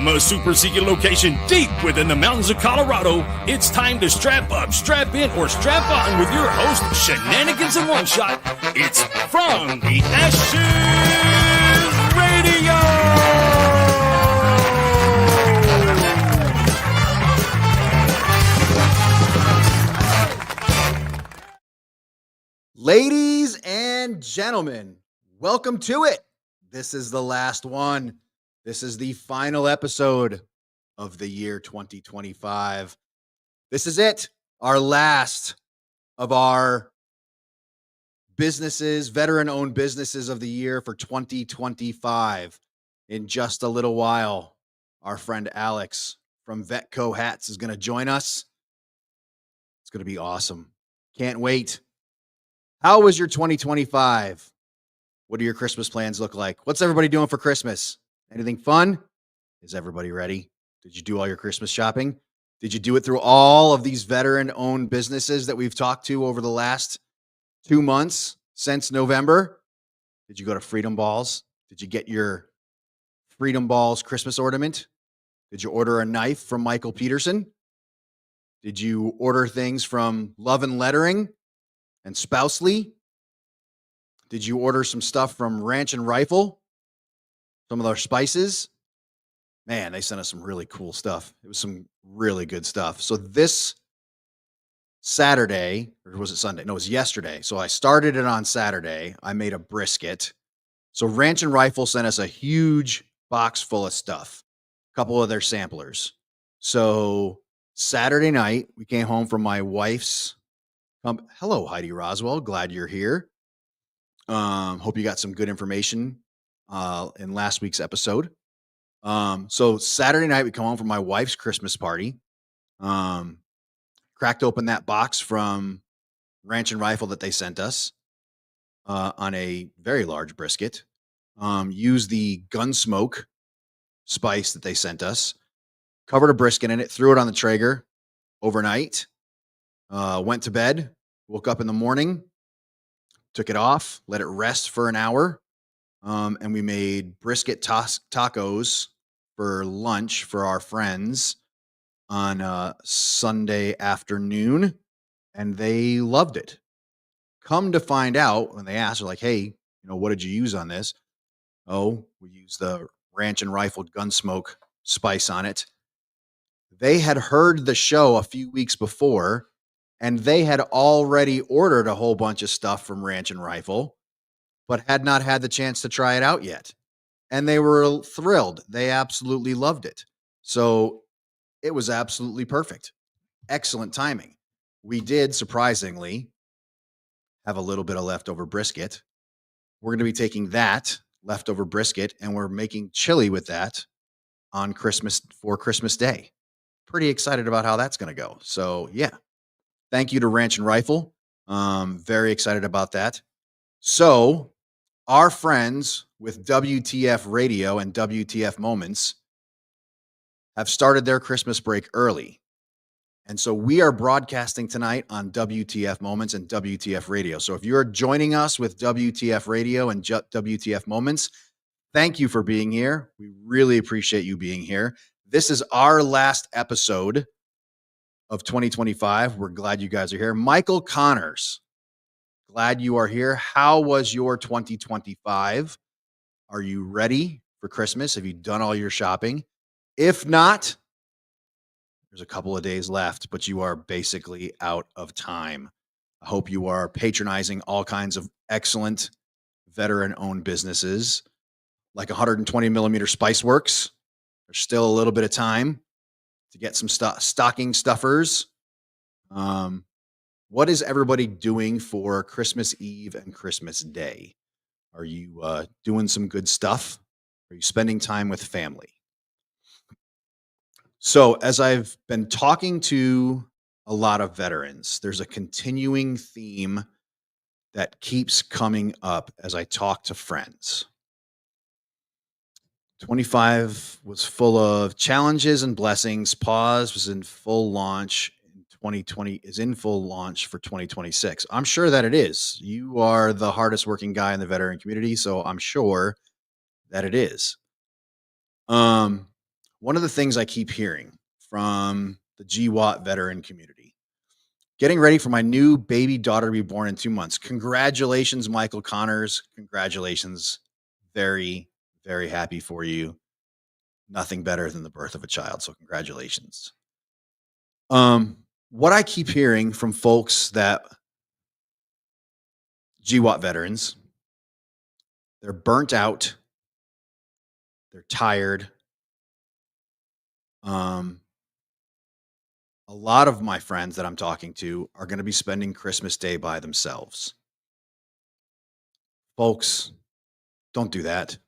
From a super secret location deep within the mountains of Colorado, it's time to strap up, strap in, or strap on with your host, Shenanigans in One Shot. It's From the Ashes Radio! Ladies and gentlemen, welcome to it. This is the last one. This is the final episode of the year 2025. This is it, our last of our businesses, veteran-owned businesses of the year for 2025. In just a little while, our friend Alex from Vetco Hats is going to join us. It's going to be awesome. Can't wait. How was your 2025? What do your Christmas plans look like? What's everybody doing for Christmas? Anything fun? Is everybody ready? Did you do all your Christmas shopping? Did you do it through all of these veteran-owned businesses that we've talked to over the last 2 months since November? Did you go to Freedom Balls? Did you get your Freedom Balls Christmas ornament? Did you order a knife from Michael Peterson? Did you order things from Love and Lettering and Spousely? Did you order some stuff from Ranch and Rifle? Some of their spices? Man, they sent us some really cool stuff. It was some really good stuff. So this Saturday, or was it Sunday? No, it was yesterday. So I started it on Saturday. I made a brisket. So Ranch and Rifle sent us a huge box full of stuff, a couple of their samplers. So Saturday night, we came home from my wife's. Hello, Heidi Roswell. Glad you're here. Hope you got some good information in last week's episode. So Saturday night, we come home from my wife's Christmas party. Cracked open that box from Ranch and Rifle that they sent us on a very large brisket. Used the Gunsmoke spice that they sent us. Covered a brisket in it. Threw it on the Traeger overnight. Went to bed. Woke up in the morning. Took it off. Let it rest for an hour. And we made brisket tacos for lunch for our friends on Sunday afternoon, and they loved it. Come to find out, when they asked, they're like, hey, what did you use on this? Oh, we used the Ranch and Rifle Gunsmoke spice on it. They had heard the show a few weeks before, and they had already ordered a whole bunch of stuff from Ranch and Rifle, but had not had the chance to try it out yet. And they were thrilled. They absolutely loved it. So it was absolutely perfect. Excellent timing. We did, surprisingly, have a little bit of leftover brisket. We're going to be taking that leftover brisket, and we're making chili with that on Christmas Day. Pretty excited about how that's going to go. So, yeah. Thank you to Ranch and Rifle. Very excited about that. So, our friends with WTF Radio and WTF Moments have started their Christmas break early. And so we are broadcasting tonight on WTF Moments and WTF Radio. So if you're joining us with WTF Radio and WTF Moments, thank you for being here. We really appreciate you being here. This is our last episode of 2025. We're glad you guys are here. Michael Connors. Glad you are here. How was your 2025? Are you ready for Christmas? Have you done all your shopping? If not, there's a couple of days left, but you are basically out of time. I hope you are patronizing all kinds of excellent veteran-owned businesses like 120 millimeter Spice Works. There's still a little bit of time to get some stocking stuffers. What is everybody doing for Christmas Eve and Christmas Day? Are you doing some good stuff? Are you spending time with family? So as I've been talking to a lot of veterans, there's a continuing theme that keeps coming up as I talk to friends. 25 was full of challenges and blessings. Pause was in full launch. 2020 is in full launch for 2026. I'm sure that it is. You are the hardest working guy in the veteran community, so I'm sure that it is. one of the things I keep hearing from the GWAT veteran community, getting ready for my new baby daughter to be born in 2 months. Congratulations, Michael Connors. Congratulations. Very, very happy for you. Nothing better than the birth of a child. So congratulations. What I keep hearing from folks that GWAT veterans, they're burnt out, they're tired. A lot of my friends that I'm talking to are going to be spending Christmas Day by themselves. Folks, don't do that.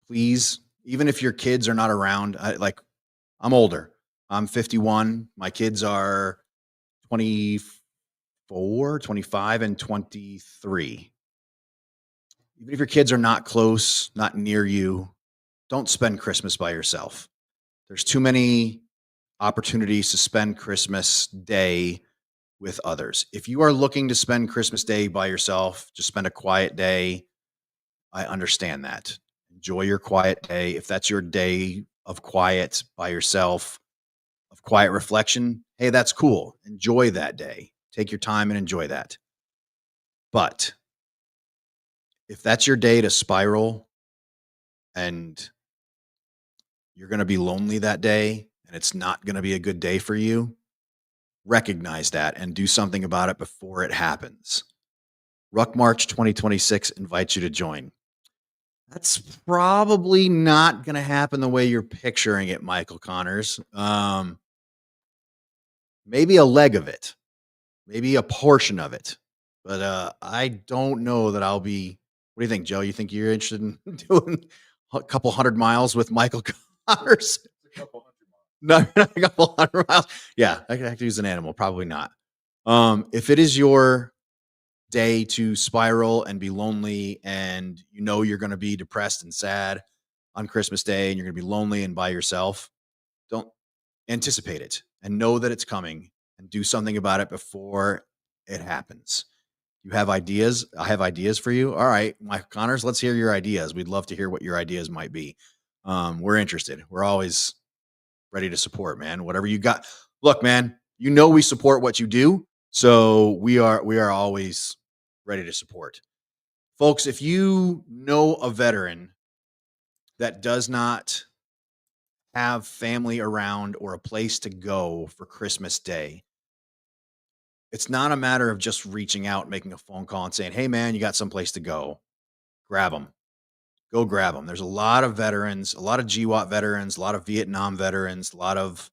Please, even if your kids are not around, I'm older. I'm 51. My kids are 24, 25, and 23. Even if your kids are not close, not near you, don't spend Christmas by yourself. There's too many opportunities to spend Christmas Day with others. If you are looking to spend Christmas Day by yourself, just spend a quiet day, I understand that. Enjoy your quiet day. If that's your day of quiet by yourself, of quiet reflection, hey, that's cool. Enjoy that day. Take your time and enjoy that. But if that's your day to spiral and you're going to be lonely that day and it's not going to be a good day for you, recognize that and do something about it before it happens. Ruck March 2026 invites you to join. That's probably not going to happen the way you're picturing it, Michael Connors. Maybe a leg of it, maybe a portion of it, but I don't know that I'll be. What do you think, Joe? You think you're interested in doing a couple 100 miles with Michael Connors? A couple 100 miles. No, not a couple 100 miles. Yeah, I could have to use an animal. Probably not. If it is your day to spiral and be lonely and you know you're going to be depressed and sad on Christmas Day and you're going to be lonely and by yourself, don't anticipate it and know that it's coming and do something about it before it happens. You have ideas? I have ideas for you. All right, Mike Connors, let's hear your ideas. We'd love to hear what your ideas might be. We're interested. We're always ready to support, man. Whatever you got. Look, man, you know we support what you do. So we are always ready to support. Folks, if you know a veteran that does not have family around or a place to go for Christmas Day, it's not a matter of just reaching out, making a phone call and saying, "Hey man, you got someplace to go." Grab them. Go grab them. There's a lot of veterans, a lot of GWAT veterans, a lot of Vietnam veterans, a lot of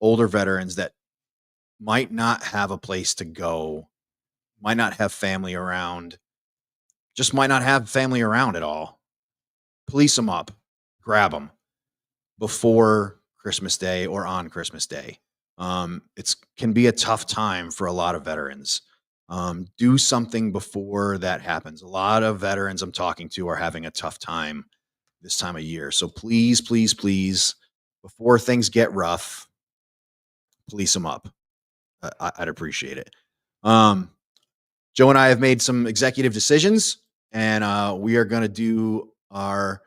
older veterans that might not have a place to go, might not have family around, just might not have family around at all. Police them up, grab them before Christmas Day or on Christmas Day. It's can be a tough time for a lot of veterans. Do something before that happens. A lot of veterans I'm talking to are having a tough time this time of year. So please, please, please, before things get rough, police them up. I'd appreciate it. Joe and I have made some executive decisions, and we are going to do our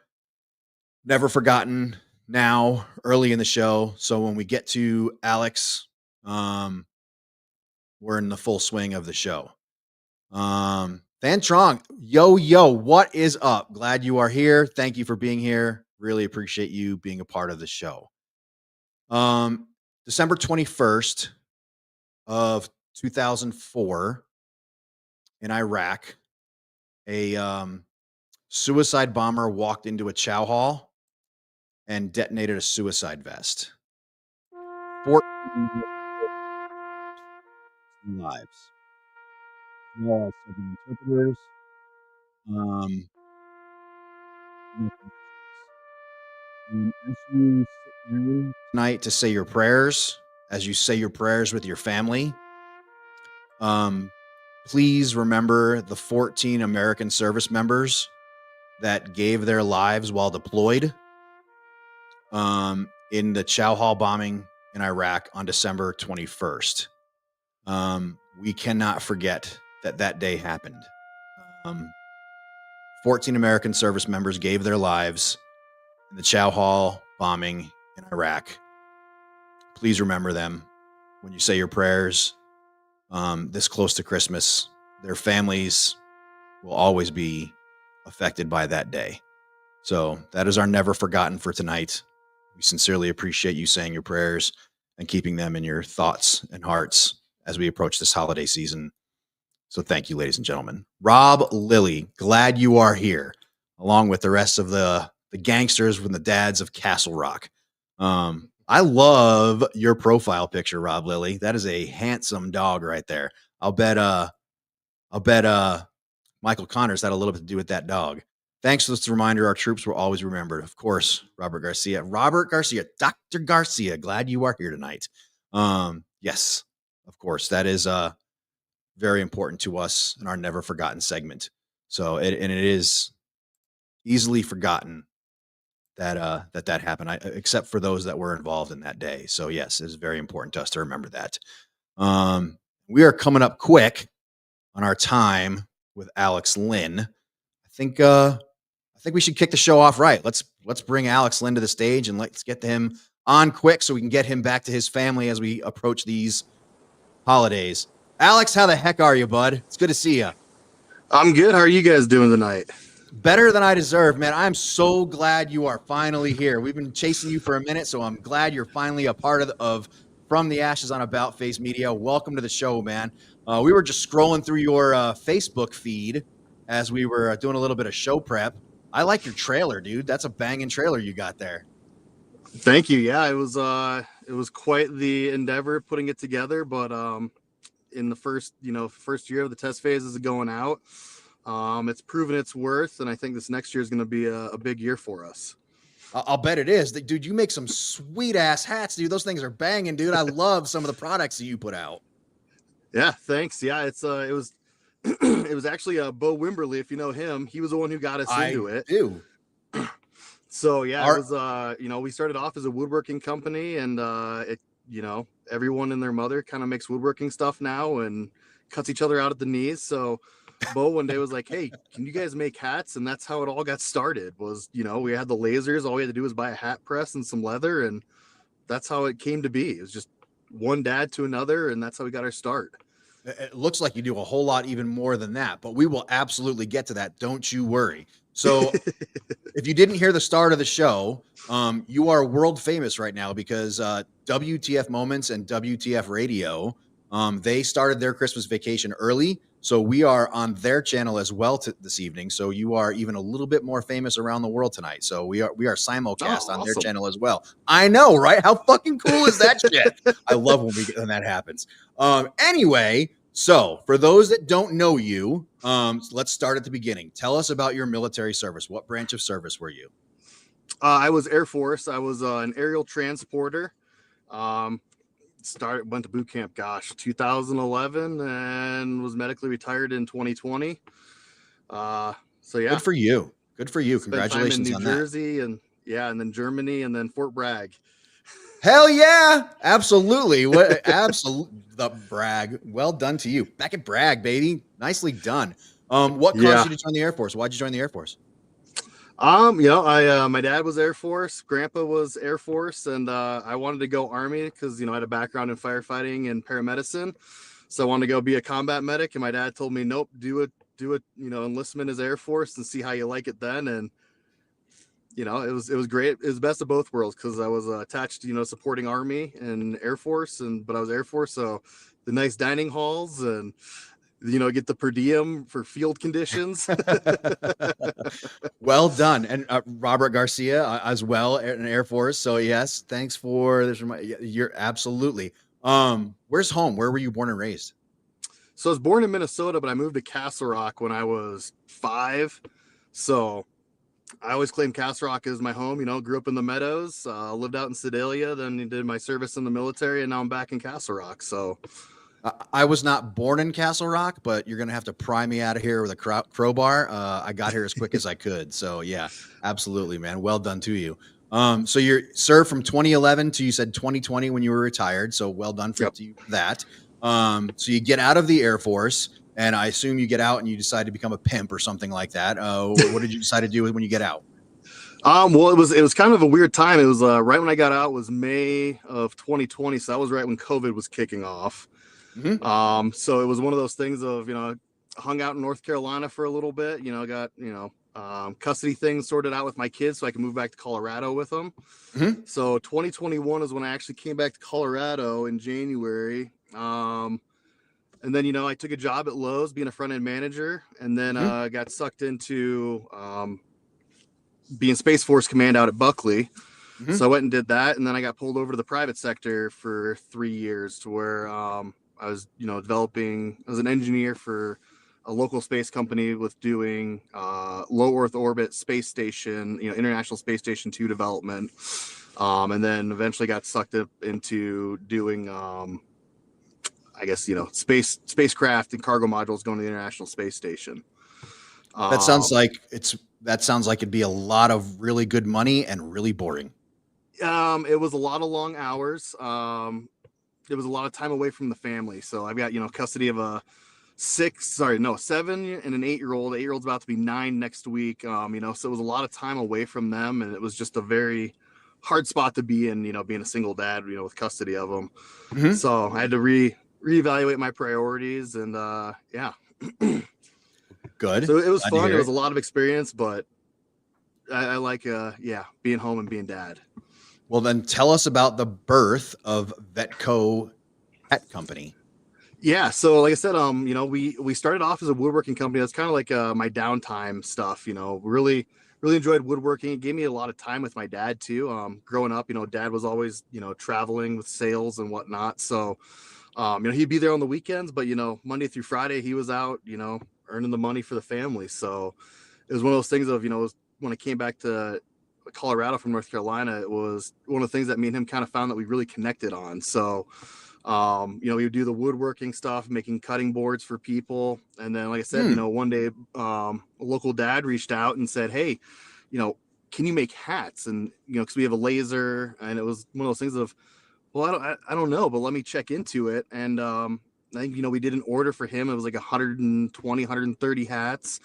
Never Forgotten now early in the show. So when we get to Alex, we're in the full swing of the show. Van Trong, yo, what is up? Glad you are here. Thank you for being here. Really appreciate you being a part of the show. December 21st of 2004 in Iraq, a suicide bomber walked into a chow hall and detonated a suicide vest. 14 lives. All 7 interpreters. As you sit down tonight to say your prayers, as you say your prayers with your family, please remember the 14 American service members that gave their lives while deployed in the Chow Hall bombing in Iraq on December 21st. We cannot forget that day happened. 14 American service members gave their lives in the Chow Hall bombing in Iraq. Please remember them when you say your prayers. This close to Christmas, their families will always be affected by that day. So that is our never forgotten for tonight. We sincerely appreciate you saying your prayers and keeping them in your thoughts and hearts as we approach this holiday season. So thank you, ladies and gentlemen. Rob Lilly, glad you are here, along with the rest of the gangsters from the dads of Castle Rock. I love your profile picture, Rob Lilly. That is a handsome dog right there. I'll bet Michael Connors had a little bit to do with that dog. Thanks for this reminder. Our troops will always remember. Of course, Robert Garcia, Dr. Garcia. Glad you are here tonight. Yes, of course. That is very important to us in our never forgotten segment. So it is easily forgotten that that happened, except for those that were involved in that day. So yes, it's very important to us to remember that. We are coming up quick on our time with Alex Lynn. I think we should kick the show off right. Let's bring Alex Lynn to the stage and let's get him on quick so we can get him back to his family as we approach these holidays. Alex, how the heck are you, bud? It's good to see you. I'm good. How are you guys doing tonight? Better than I deserve, man. I'm so glad you are finally here. We've been chasing you for a minute, so I'm glad you're finally a part of From the Ashes on About Face Media. Welcome to the show, man. We were just scrolling through your Facebook feed as we were doing a little bit of show prep. I like your trailer, dude. That's a banging trailer you got there. Thank you. Yeah, it was quite the endeavor putting it together, but in the first year of the test phases of going out, it's proven its worth, and I think this next year is going to be a big year for us. I'll bet it is. Dude, you make some sweet ass hats, dude. Those things are banging, dude. I love some of the products that you put out. Yeah, thanks. Yeah, it was it was actually Bo Wimberly, if you know him. He was the one who got us into it. I do. So yeah, it was we started off as a woodworking company, and everyone and their mother kind of makes woodworking stuff now and cuts each other out at the knees. So Bo one day was like, "Hey, can you guys make hats?" And that's how it all got started. Was we had the lasers. All we had to do was buy a hat press and some leather, and that's how it came to be. It was just one dad to another, and that's how we got our start. It looks like you do a whole lot even more than that, but we will absolutely get to that. Don't you worry. So if you didn't hear the start of the show, you are world famous right now because WTF Moments and WTF Radio, they started their Christmas vacation early. So we are on their channel as well this evening. So you are even a little bit more famous around the world tonight. So we are simulcast on their channel as well. I know, right? How fucking cool is that shit? I love when that happens. Anyway, so for those that don't know you, let's start at the beginning. Tell us about your military service. What branch of service were you? I was Air Force. I was an aerial transporter. Went to boot camp, 2011, and was medically retired in 2020. So yeah. Good for you. Congratulations on that. New Jersey and then Germany and then Fort Bragg. Hell yeah. Absolutely. The brag. Well done to you. Back at Bragg, baby. Nicely done. What caused you to join the Air Force? Why'd you join the Air Force? My dad was Air Force, Grandpa was Air Force, and I wanted to go Army because I had a background in firefighting and paramedicine, so I wanted to go be a combat medic. And my dad told me, nope, do it, enlistment as Air Force and see how you like it then. And it was great. It was the best of both worlds because I was attached to supporting Army and Air Force, but I was Air Force, so the nice dining halls and get the per diem for field conditions. Well done. And Robert Garcia as well in Air Force. So yes, thanks for this. You're absolutely. Where's home? Where were you born and raised? So I was born in Minnesota, but I moved to Castle Rock when I was 5. So I always claim Castle Rock as my home. Grew up in the Meadows, lived out in Sedalia, then did my service in the military, and now I'm back in Castle Rock. So I was not born in Castle Rock, but you're going to have to pry me out of here with a crowbar. I got here as quick as I could. So yeah, absolutely, man. Well done to you. So you're served from 2011 to, you said 2020 when you were retired. So well done for you for that. So you get out of the Air Force, and I assume you get out and you decide to become a pimp or something like that. What did you decide to do when you get out? Well, it was kind of a weird time. It was right when I got out was May of 2020, so that was right when COVID was kicking off. Mhm. So it was one of those things of, hung out in North Carolina for a little bit, got, custody things sorted out with my kids so I can move back to Colorado with them. Mhm. So 2021 is when I actually came back to Colorado in January. And then, I took a job at Lowe's being a front end manager, and then Mhm. got sucked into being Space Force Command out at Buckley. Mhm. So I went and did that, and then I got pulled over to the private sector for 3 years, to where I was, developing. I was an engineer for a local space company with doing low Earth orbit space station, International Space Station 2 development, and then eventually got sucked up into doing, I guess, spacecraft and cargo modules going to the International Space Station. That sounds Um, like it'd be a lot of really good money and really boring. it was a lot of long hours. It was a lot of time away from the family. So I've got, custody of a 7 and an 8-year-old. 8-year-old's about to be 9 next week. So it was a lot of time away from them, and it was just a very hard spot to be in, being a single dad, with custody of them. Mhm. So I had to reevaluate my priorities, and yeah. Good. So it was Glad to fun. It hear was it. a lot of experience, but I like, being home and being dad. Well, then tell us about the birth of Vetco Pet Company. Yeah, so like I said, we started off as a woodworking company. That's kind of like my downtime stuff. Really enjoyed woodworking. It gave me a lot of time with my dad too. Growing up, dad was always traveling with sales and whatnot. So he'd be there on the weekends, but Monday through Friday he was out, earning the money for the family. So it was one of those things of, when I came back to Colorado from North Carolina, it was one of the things that me and him kind of found that we really connected on. So we would do the woodworking stuff, making cutting boards for people. And then, like I said, Hmm. one day, a local dad reached out and said, hey, you know, can you make hats? And, cause we have a laser, and it was one of those things of, well, I don't know, but let me check into it. And, I think, we did an order for him. It was like 120, 130 hats.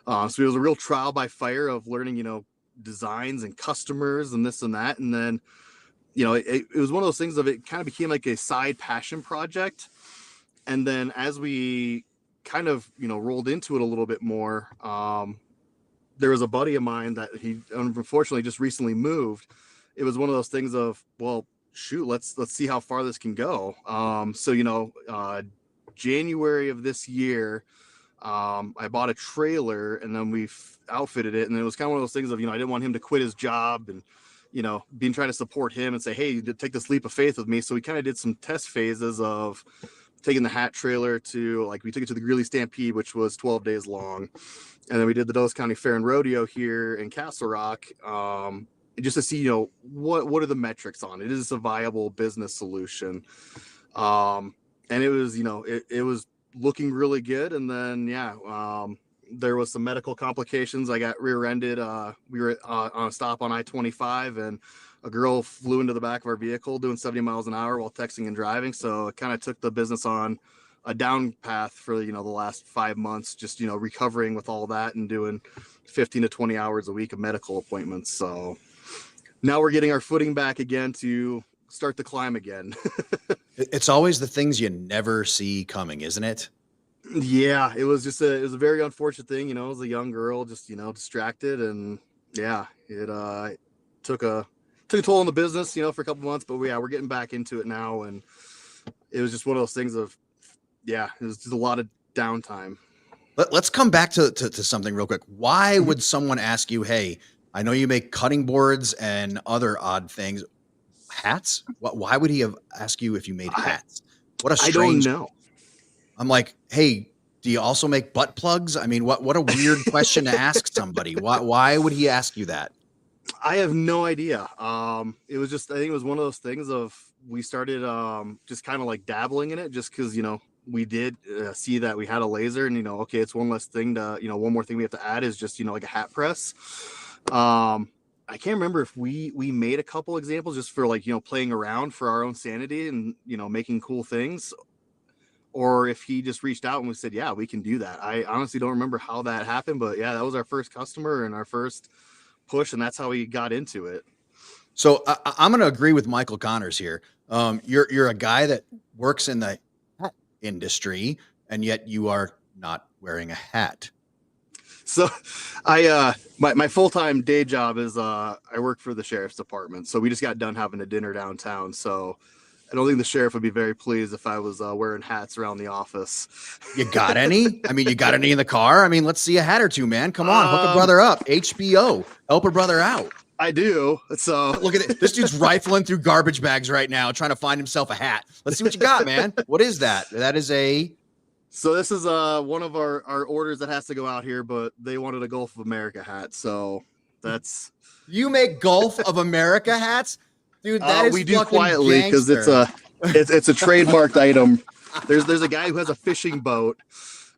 So it was a real trial by fire of learning, designs and customers and this and that. And then, it was one of those things of, it kind of became like a side passion project. And then as we kind of, rolled into it a little bit more, there was a buddy of mine that he unfortunately just recently moved. It was one of those things of, well, shoot, let's see how far this can go. So, January of this year, I bought a trailer, and then we outfitted it. And it was kind of one of those things of, I didn't want him to quit his job, and, being trying to support him and say, hey, take this leap of faith with me. So we kind of did some test phases of taking the hat trailer to, like, we took it to the Greeley Stampede, which was 12 days long. And then we did the Dulles County Fair and Rodeo here in Castle Rock, just to see, what are the metrics on it? Is this a viable business solution? And it was, it was looking really good. And then, there was some medical complications. I got rear-ended. We were on a stop on I-25, and a girl flew into the back of our vehicle doing 70 miles an hour while texting and driving. So it kind of took the business on a down path for, the last 5 months, just, recovering with all that and doing 15 to 20 hours a week of medical appointments. So now we're getting our footing back again to start the climb again. It's always the things you never see coming, isn't it? Yeah, it was a very unfortunate thing. It was a young girl, just, distracted, and yeah, it took a toll on the business, for a couple months, but we're getting back into it now. And it was just one of those things of, yeah, it was just a lot of downtime. Let's come back to something real quick. Why would someone ask you, hey, I know you make cutting boards and other odd things, hats? Why would he have asked you if you made I hats? What a I don't strange. know. I'm like, hey, do you also make butt plugs? I mean, what a weird question to ask somebody. Why would he ask you that? I have no idea. It was just, I think it was one of those things of, we started just kind of like dabbling in it, just because, we did see that we had a laser, and, okay, it's one less thing to, one more thing we have to add is just, like a hat press. I can't remember if we made a couple examples just for, like, playing around for our own sanity and, making cool things, or if he just reached out and we said, yeah, we can do that. I honestly don't remember how that happened, but yeah, that was our first customer and our first push, and that's how we got into it. So I'm going to agree with Michael Connors here. You're a guy that works in the hat industry, and yet you are not wearing a hat. So my full-time day job is I work for the sheriff's department. So we just got done having a dinner downtown. So I don't think the sheriff would be very pleased if I was wearing hats around the office. You got any? I mean, you got any in the car? I mean, let's see a hat or two, man. Come on, hook a brother up. HBO, help a brother out. I do. So look at it. This dude's rifling through garbage bags right now, trying to find himself a hat. Let's see what you got, man. What is that? That is a... So this is one of our orders that has to go out here, but they wanted a Gulf of America hat. So that's... You make Gulf of America hats? Dude, that is we do quietly because it's a trademarked item. There's a guy who has a fishing boat.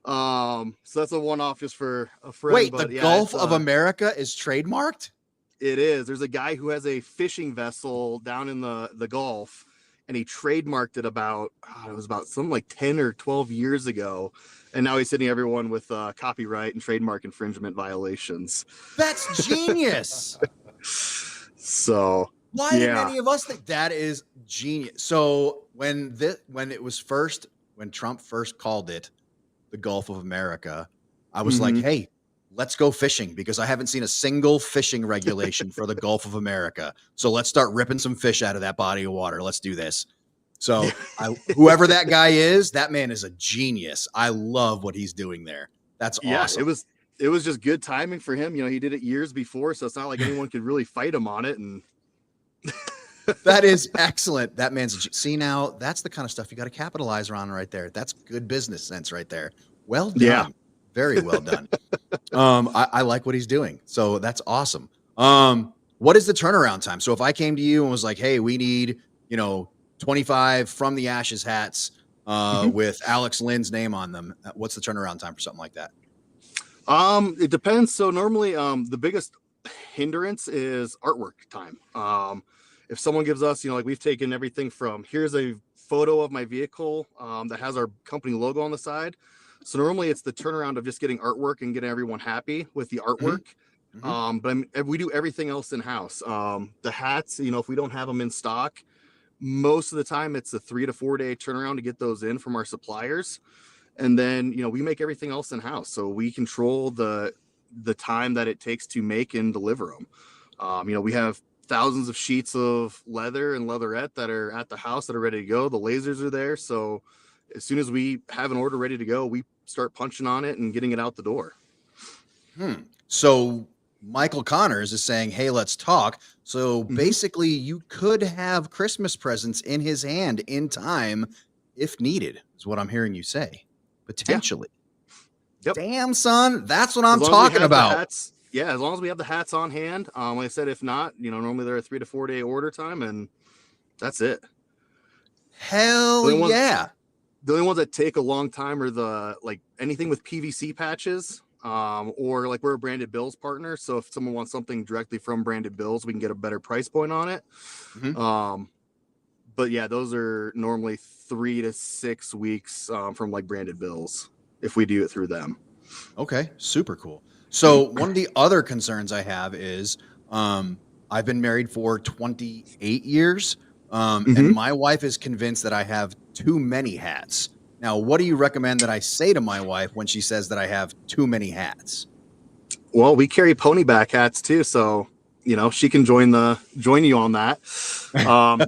So that's a one-off just for a friend. Wait, but the Gulf of America is trademarked? It is. There's a guy who has a fishing vessel down in the Gulf, and he trademarked it about something like 10 or 12 years ago. And now he's hitting everyone with copyright and trademark infringement violations. That's genius. So why didn't any of us think that is genius? So when Trump first called it the Gulf of America, I was like, hey, let's go fishing, because I haven't seen a single fishing regulation for the Gulf of America. So let's start ripping some fish out of that body of water. Let's do this. So whoever that guy is, that man is a genius. I love what he's doing there. That's awesome. It was just good timing for him. You know, he did it years before, so it's not like anyone could really fight him on it. And that is excellent. That man's see, now that's the kind of stuff you got to capitalize on right there. That's good business sense right there. Well done. Yeah. Very well done. I like what he's doing. So that's awesome. What is the turnaround time? So if I came to you and was like, hey, we need, 25 From the Ashes hats with Alex Lynn's name on them, what's the turnaround time for something like that? It depends. So normally the biggest hindrance is artwork time. If someone gives us, like we've taken everything from, here's a photo of my vehicle that has our company logo on the side. So normally it's the turnaround of just getting artwork and getting everyone happy with the artwork. But we do everything else in-house. The hats, if we don't have them in stock, most of the time it's a 3 to 4 day turnaround to get those in from our suppliers. And then, we make everything else in-house. So we control the time that it takes to make and deliver them. We have thousands of sheets of leather and leatherette that are at the house that are ready to go. The lasers are there. So as soon as we have an order ready to go, we start punching on it and getting it out the door. So Michael Connors is saying, hey, let's talk. So basically you could have Christmas presents in his hand in time if needed, is what I'm hearing you say. Potentially. Yep. Damn, son. That's what I'm talking about. As long as we have the hats on hand. Like I said, if not, normally they're a 3 to 4 day order time, and that's it. Hell yeah. The only ones that take a long time are anything with PVC patches, or we're a Branded Bills partner. So if someone wants something directly from Branded Bills, we can get a better price point on it. But yeah, those are normally 3 to 6 weeks from Branded Bills if we do it through them. Okay, super cool. So one of the other concerns I have is I've been married for 28 years. And my wife is convinced that I have too many hats. Now, what do you recommend that I say to my wife when she says that I have too many hats? Well, we carry pony back hats too, so she can join you on that.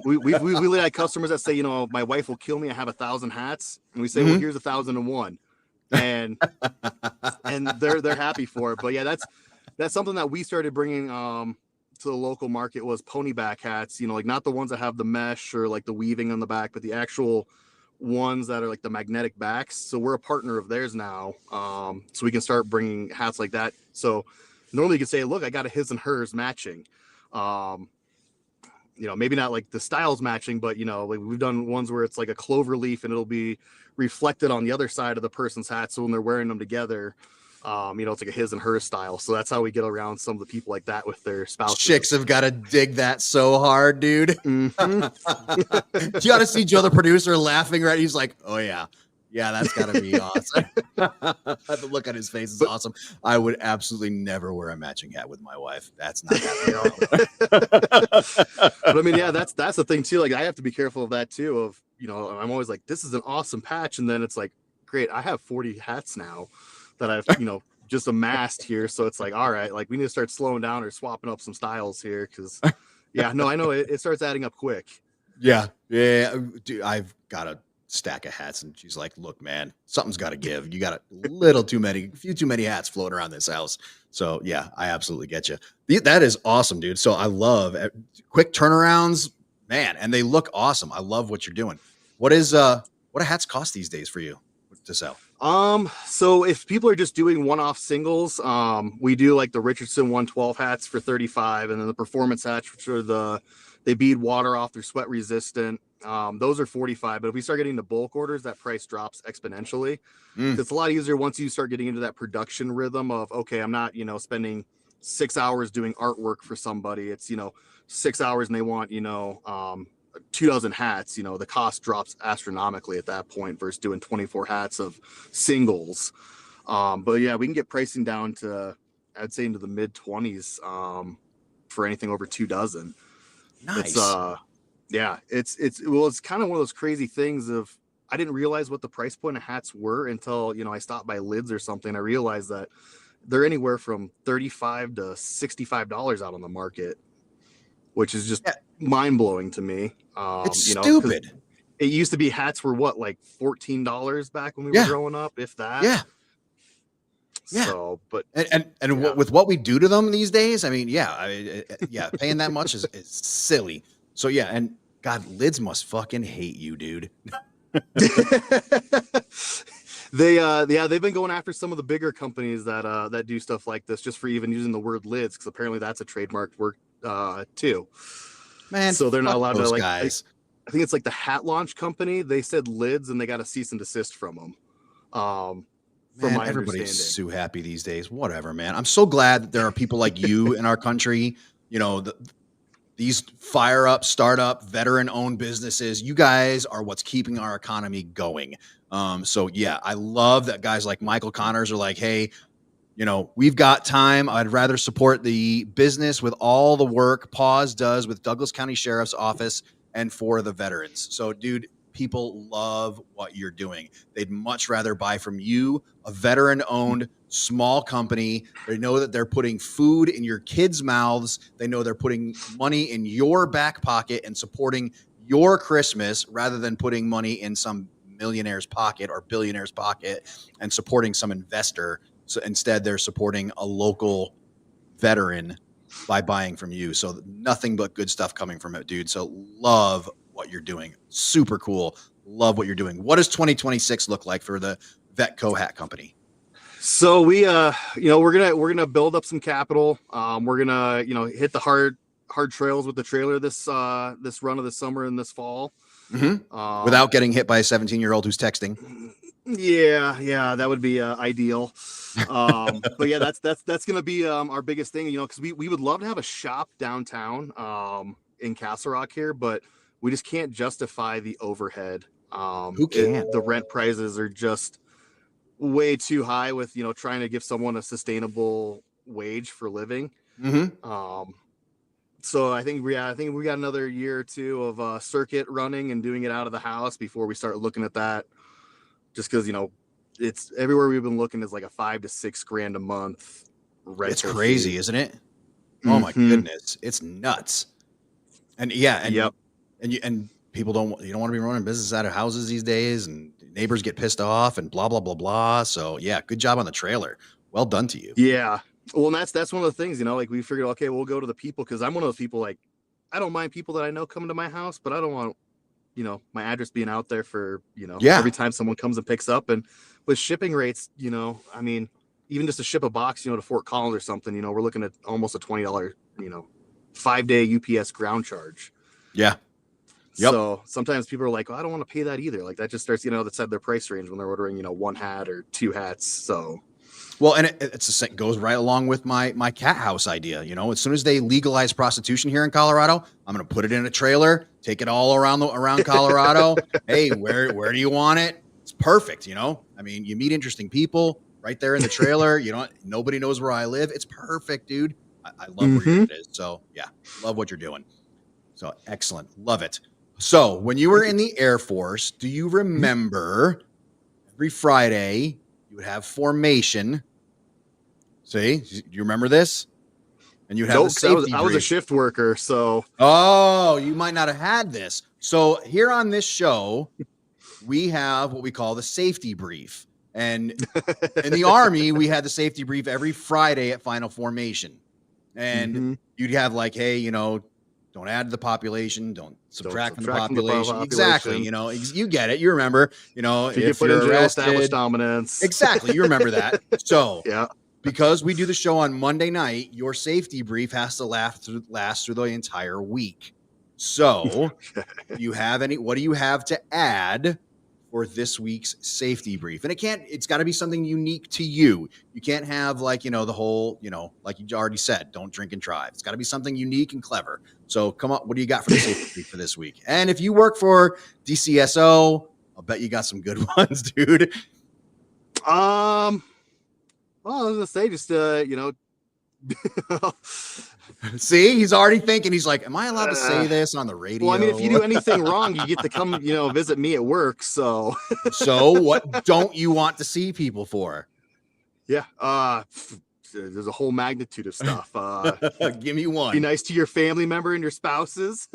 We really had customers that say, my wife will kill me. I have 1,000 hats, and we say, well, here's 1,001, and they're happy for it. But yeah, that's something that we started bringing to the local market was pony back hats, not the ones that have the mesh or the weaving on the back, but the actual ones that are the magnetic backs. So we're a partner of theirs now. So we can start bringing hats like that. So normally you can say, look, I got a his and hers matching. Maybe not the styles matching, but we've done ones where it's a clover leaf and it'll be reflected on the other side of the person's hat. So when they're wearing them together, it's a his and her style. So that's how we get around some of the people like that with their spouses. Chicks have got to dig that so hard, dude. You got to see Joe, the producer, laughing, right? He's like, oh yeah, Yeah, that's got to be awesome. The look on his face is awesome. I would absolutely never wear a matching hat with my wife. That's not happening. But I mean, yeah, that's the thing too. Like I have to be careful of that too. Of I'm always like, this is an awesome patch, and then it's like, great, I have 40 hats now that I've just amassed here. So it's like, all right, like we need to start slowing down or swapping up some styles here because, yeah, no, I know it starts adding up quick. Yeah, dude, I've got a stack of hats, and she's like, "Look, man, something's got to give. You got a few too many hats floating around this house." So yeah, I absolutely get you. That is awesome, dude. So I love quick turnarounds, man, and they look awesome. I love what you're doing. What do hats cost these days for you to sell? So if people are just doing one-off singles, we do like the Richardson 112 hats for 35, and then the performance hats, which are they bead water off, they're sweat resistant. Those are 45, but if we start getting the bulk orders, that price drops exponentially. It's a lot easier once you start getting into that production rhythm of, okay, I'm not, spending 6 hours doing artwork for somebody. It's, 6 hours and they want, 24 hats, the cost drops astronomically at that point versus doing 24 hats of singles. But yeah, we can get pricing down to, I'd say, into the mid 20s for anything over 24. Nice. It's kind of one of those crazy things of, I didn't realize what the price point of hats were until, I stopped by Lids or something. I realized that they're anywhere from $35 to $65 out on the market, which is just mind blowing to me. It's stupid. It used to be hats were what, like $14 back when we were growing up, if that. Yeah. So, but with what we do to them these days, I mean, paying that much is silly. So yeah, and God, Lids must fucking hate you, dude. They've been going after some of the bigger companies that do stuff like this just for even using the word Lids, because apparently that's a trademarked word too. Man, so they're not allowed to like. Guys. I think it's like the hat launch company. They said Lids and they got a cease and desist from them. Man, everybody's so happy these days. Whatever, man. I'm so glad that there are people like you in our country. These fire up, startup, veteran-owned businesses. You guys are what's keeping our economy going. So yeah, I love that guys like Michael Connors are like, hey, we've got time. I'd rather support the business with all the work Paws does with Douglas County Sheriff's Office and for the veterans. So, dude, people love what you're doing. They'd much rather buy from you, a veteran-owned small company. They know that they're putting food in your kids' mouths. They know they're putting money in your back pocket and supporting your Christmas rather than putting money in some millionaire's pocket or billionaire's pocket and supporting some investor. So instead, they're supporting a local veteran by buying from you. So nothing but good stuff coming from it, dude. So love what you're doing. Super cool. Love what you're doing. What does 2026 look like for the Vetco Hat Company? So we, we're gonna build up some capital. We're gonna, hit the hard trails with the trailer this run of the summer and this fall. Mm-hmm. Without getting hit by a 17-year-old who's texting. Yeah, that would be ideal. But yeah, that's gonna be our biggest thing, because we would love to have a shop downtown in Castle Rock here, but we just can't justify the overhead. Who can? The rent prices are just way too high with trying to give someone a sustainable wage for living. Mm-hmm. So I think we got another year or two of circuit running and doing it out of the house before we start looking at that. Just because it's everywhere we've been looking is like a $5,000 to $6,000 a month rental. It's crazy, isn't it? Mm-hmm. Oh my goodness, it's nuts. And yep. And people don't want to be running business out of houses these days, and neighbors get pissed off and blah blah blah blah. So yeah, good job on the trailer. Well done to you. Yeah. Well, and that's one of the things, like we figured, okay, we'll go to the people, because I'm one of those people, like, I don't mind people that I know coming to my house, but I don't want my address being out there for every time someone comes and picks up. And with shipping rates, I mean, even just to ship a box to Fort Collins or something, we're looking at almost a $20 5-day UPS ground charge. Yeah. Yep. So sometimes people are like, I don't want to pay that either. Like that just starts, that's at their price range when they're ordering, one hat or two hats. So, well, and it goes right along with my cat house idea. As soon as they legalize prostitution here in Colorado, I'm going to put it in a trailer, take it all around Colorado. Hey, where do you want it? It's perfect. You know, I mean, you meet interesting people right there in the trailer. Nobody knows where I live. It's perfect, dude. I love where it is. So yeah, love what you're doing. So excellent. Love it. So when you were in the Air Force, do you remember every Friday you would have formation? See, do you remember this? And you'd have the safety I was a brief. shift worker, so. Oh, you might not have had this. So here on this show, we have what we call the safety brief. And in the Army, we had the safety brief every Friday at final formation. And you'd have like, hey, don't add to the population, don't subtract from the population. Exactly. You get it. You remember, if you put in jail, establish dominance. Exactly. You remember that. So yeah. Because we do the show on Monday night, your safety brief has to last through the entire week. So what do you have to add for this week's safety brief? And it's got to be something unique to you. You can't have like, the whole, like you already said, don't drink and drive. It's got to be something unique and clever. So come on, what do you got for the safety brief for this week? And if you work for DCSO, I'll bet you got some good ones, dude. Well, I was gonna say, just See, he's already thinking. He's like, "Am I allowed to say this on the radio?" Well, I mean, if you do anything wrong, you get to come, visit me at work. So, what don't you want to see people for? Yeah, there's a whole magnitude of stuff. Give me one. Be nice to your family member and your spouses.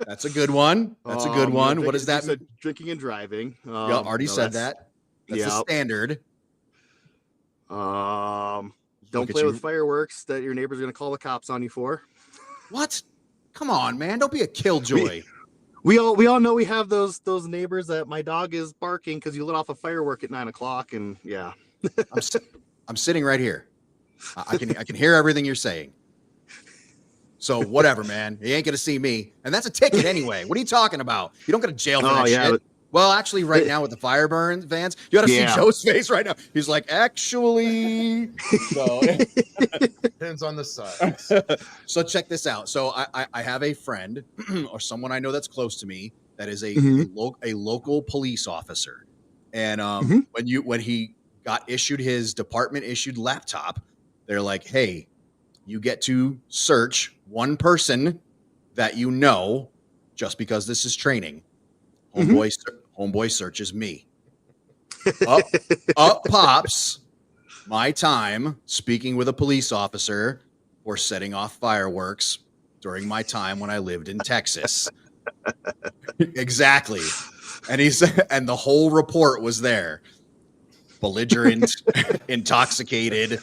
That's a good one. That's a good one. What does that mean? Drinking and driving. Already said that. That's the standard. Don't play with fireworks that your neighbor's going to call the cops on you for. What? Come on, man. Don't be a killjoy. We all know we have those neighbors that my dog is barking because you lit off a firework at 9:00, and yeah. I'm sitting right here. I can hear everything you're saying. So whatever, man. You ain't gonna see me, and that's a ticket anyway. What are you talking about? You don't go to jail for that shit. Well, actually, right now with the fire burn vans, you got to see Joe's face right now. He's like, actually. So depends on the size. So check this out. So I have a friend or someone I know that's close to me that is a local police officer, and when he got issued his department issued laptop, they're like, hey, you get to search one person that just because this is training. Homeboy searches me. Up pops my time speaking with a police officer or setting off fireworks during my time when I lived in Texas. Exactly. And the whole report was there. Belligerent, intoxicated,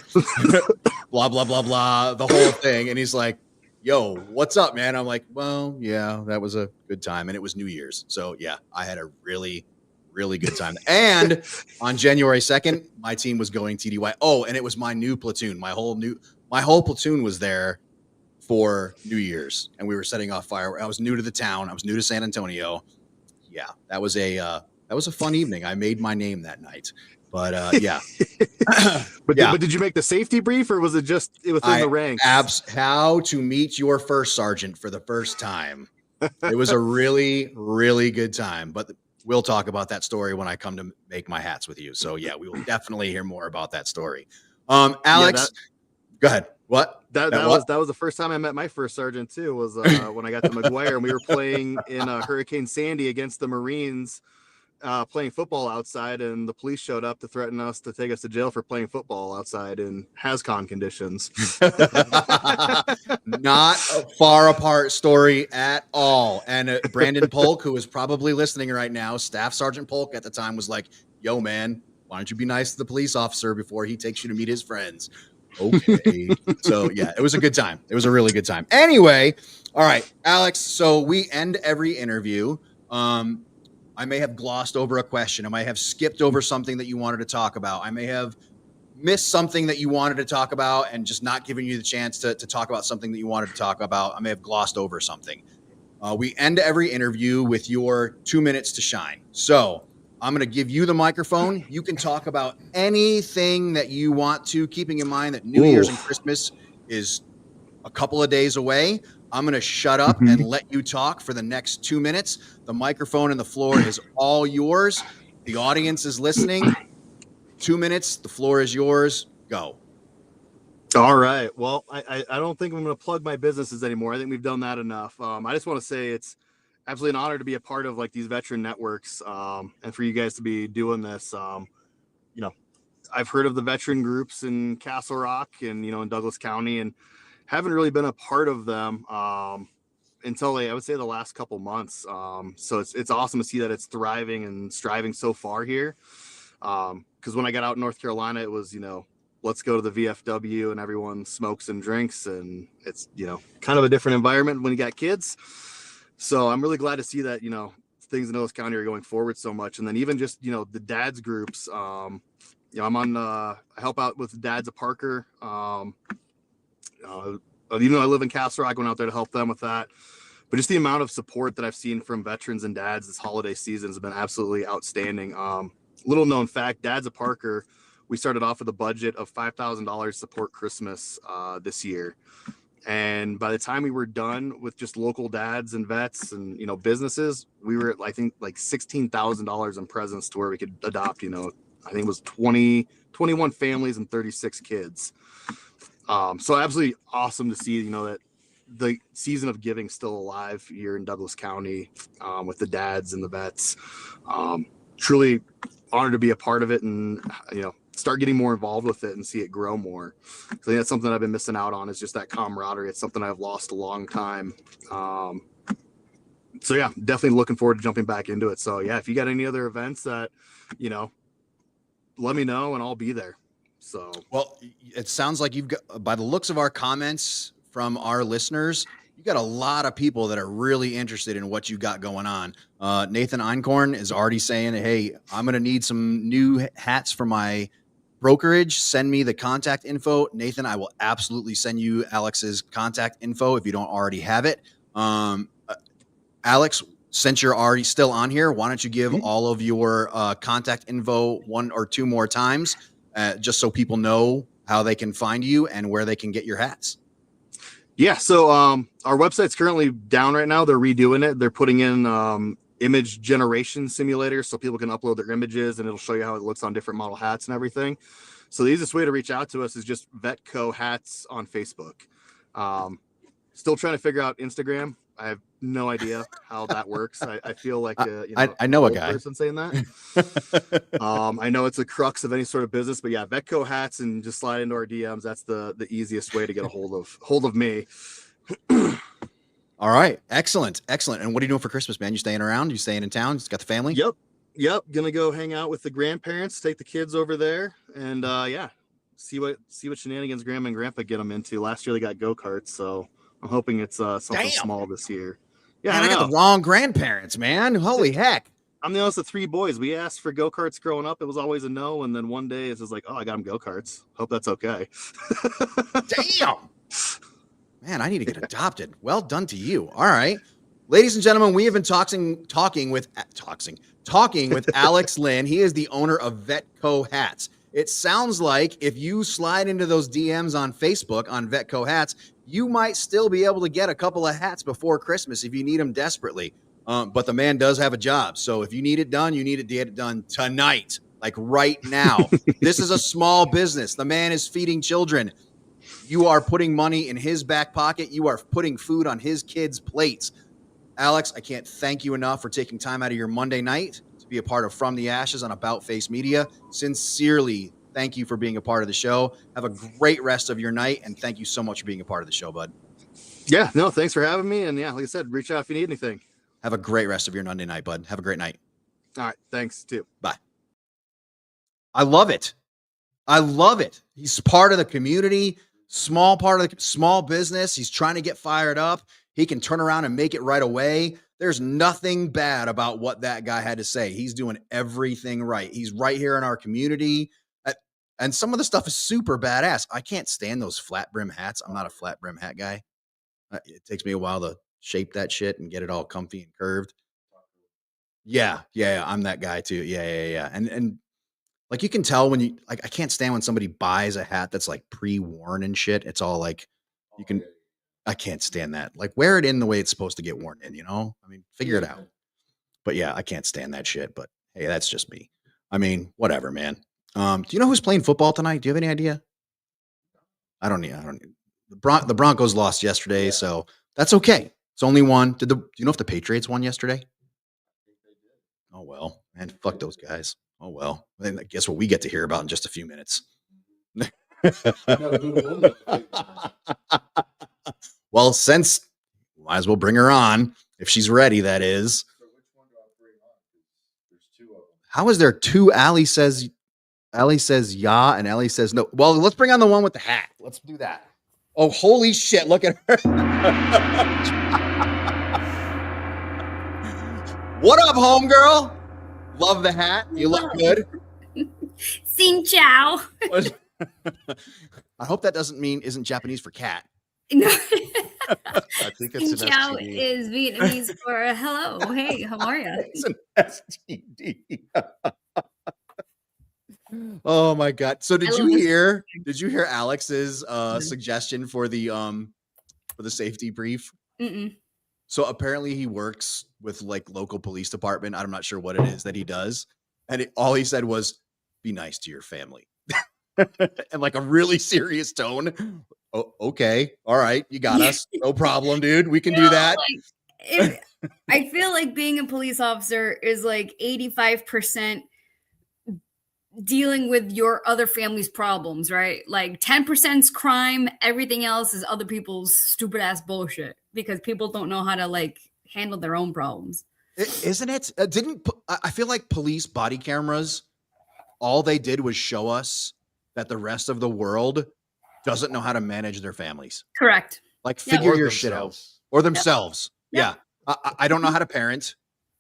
blah, blah, blah, blah, the whole thing. And he's like, yo, what's up, man? I'm like, well, yeah, that was a good time. And it was New Year's. So yeah, I had a really, really good time. And on January 2nd, my team was going TDY. Oh, and it was my new platoon. My whole platoon was there for New Year's, and we were setting off fireworks. I was new to the town. I was new to San Antonio. Yeah, that was a fun evening. I made my name that night. But yeah. But did you make the safety brief, or was it just within the ranks? How to meet your first sergeant for the first time. It was a really, really good time. But we'll talk about that story when I come to make my hats with you. So yeah, we will definitely hear more about that story. Alex, go ahead. What? That was the first time I met my first sergeant too. Was when I got to McGuire, and we were playing in Hurricane Sandy against the Marines. Playing football outside, and the police showed up to threaten us to take us to jail for playing football outside in HAZCON conditions. Not a far apart story at all. And Brandon Polk, who is probably listening right now, Staff Sergeant Polk at the time, was like, yo, man, why don't you be nice to the police officer before he takes you to meet his friends? Okay. So yeah, it was a good time. It was a really good time. Anyway, all right, Alex. So we end every interview. I may have glossed over a question. I might have skipped over something that you wanted to talk about. I may have missed something that you wanted to talk about and just not giving you the chance to talk about something that you wanted to talk about. I may have glossed over something. We end every interview with your 2 minutes to shine. So I'm going to give you the microphone. You can talk about anything that you want to, keeping in mind that New Year's and Christmas is a couple of days away. I'm going to shut up and let you talk for the next 2 minutes. The microphone and the floor is all yours. The audience is listening. 2 minutes. The floor is yours. Go. All right. Well, I don't think I'm going to plug my businesses anymore. I think we've done that enough. I just want to say it's absolutely an honor to be a part of like these veteran networks, and for you guys to be doing this. You know, I've heard of the veteran groups in Castle Rock and, you know, in Douglas County, and haven't really been a part of them until I would say the last couple months. So it's awesome to see that it's thriving and striving so far here. Because when I got out in North Carolina, it was, you know, let's go to the VFW and everyone smokes and drinks, and it's, you know, kind of a different environment when you got kids. So I'm really glad to see that, you know, things in Douglas County are going forward so much. And then even just, you know, the dads groups, you know, I'm on, I help out with Dads of Parker. Even though I live in Castle Rock, I went out there to help them with that. But just the amount of support that I've seen from veterans and dads this holiday season has been absolutely outstanding. Little known fact, Dads of Parker, we started off with a budget of $5,000 to support Christmas this year. And by the time we were done with just local dads and vets and, you know, businesses, we were at, I think, like $16,000 in presents to where we could adopt, you know, I think it was 21 families and 36 kids. So absolutely awesome to see, you know, that the season of giving still alive here in Douglas County with the dads and the vets. Truly honored to be a part of it and, you know, start getting more involved with it and see it grow more. I think that's something I've been missing out on, is just that camaraderie. It's something I've lost a long time. So yeah, definitely looking forward to jumping back into it. So yeah, if you got any other events that, you know, let me know and I'll be there. So, well, it sounds like you've got, by the looks of our comments from our listeners, you got a lot of people that are really interested in what you got going on. Nathan Einkorn is already saying, hey, I'm going to need some new hats for my brokerage. Send me the contact info. Nathan, I will absolutely send you Alex's contact info if you don't already have it. Alex, since you're already still on here, why don't you give all of your contact info one or two more times, just so people know how they can find you and where they can get your hats. Yeah, so our website's currently down right now. They're redoing it. They're putting in image generation simulators so people can upload their images, and it'll show you how it looks on different model hats and everything. So the easiest way to reach out to us is just Vetco Hats on Facebook. Still trying to figure out Instagram. I have no idea how that works. I feel like I know a guy person saying that. I know it's a crux of any sort of business, but yeah, Vetco Hats, and just slide into our DMs. That's the easiest way to get a hold of me. All right, excellent. And what are you doing for Christmas, man? You staying around? You staying in town? Just got the family? Yep. Gonna go hang out with the grandparents, take the kids over there, and yeah, see what shenanigans Grandma and Grandpa get them into. Last year they got go-karts, so I'm hoping it's something small this year. Yeah, man, I got the wrong grandparents, man. Holy heck. I'm the youngest of three boys. We asked for go-karts growing up. It was always a no. And then one day it's just like, oh, I got them go-karts. Hope that's okay. Damn. Man, I need to get adopted. Well done to you. All right. Ladies and gentlemen, we have been talking with Alex Lynn. He is the owner of Vetco Hats. It sounds like if you slide into those DMs on Facebook on Vetco Hats, you might still be able to get a couple of hats before Christmas if you need them desperately. But the man does have a job. So if you need it done, you need to get it done tonight, like right now. This is a small business. The man is feeding children. You are putting money in his back pocket. You are putting food on his kids' plates. Alex, I can't thank you enough for taking time out of your Monday night to be a part of From the Ashes on About Face Media. Sincerely, thank you for being a part of the show. Have a great rest of your night, and thank you so much for being a part of the show, bud. Yeah, no, thanks for having me. And yeah, like I said, reach out if you need anything. Have a great rest of your Monday night, bud. Have a great night. All right, thanks too. Bye. I love it. He's part of the community, small part of the small business. He's trying to get fired up. He can turn around and make it right away. There's nothing bad about what that guy had to say. He's doing everything right. He's right here in our community. And some of the stuff is super badass. I can't stand those flat brim hats. I'm not a flat brim hat guy. It takes me a while to shape that shit and get it all comfy and curved. Yeah. I'm that guy too. Yeah. And like, you can tell when you, like, I can't stand when somebody buys a hat that's like pre-worn and shit. It's all like, I can't stand that. Like, wear it in the way it's supposed to get worn in, you know? I mean, figure it out. But yeah, I can't stand that shit. But hey, that's just me. I mean, whatever, man. Do you know who's playing football tonight? Do you have any idea? I don't need. The Broncos lost yesterday, so that's okay. It's only one. Do you know if the Patriots won yesterday? Oh well, man, fuck those guys. Oh well. Then guess what we get to hear about in just a few minutes. Well, since might as well bring her on if she's ready. That is. How is there two? Allie says yeah, and Ellie says no. Well, let's bring on the one with the hat. Let's do that. Oh, holy shit! Look at her. What up, homegirl? Love the hat. You look good. Xin chào. I hope that isn't Japanese for cat. No. I think it's Xin an chào STD. is Vietnamese for hello. Hey, how are you? It's an STD. Oh my god! So did you hear Alex's suggestion for the safety brief? Mm-mm. So apparently he works with like local police department. I'm not sure what it is that he does, and all he said was, "Be nice to your family," and like a really serious tone. Oh, okay, all right, you got us. No problem, dude. We can do that. I feel like being a police officer is like 85% dealing with your other family's problems, right? Like 10% is crime, everything else is other people's stupid ass bullshit because people don't know how to like handle their own problems. Isn't it? I feel like police body cameras, all they did was show us that the rest of the world doesn't know how to manage their families. Correct. Like figure your shit out. Or themselves. Yeah. I don't know how to parent.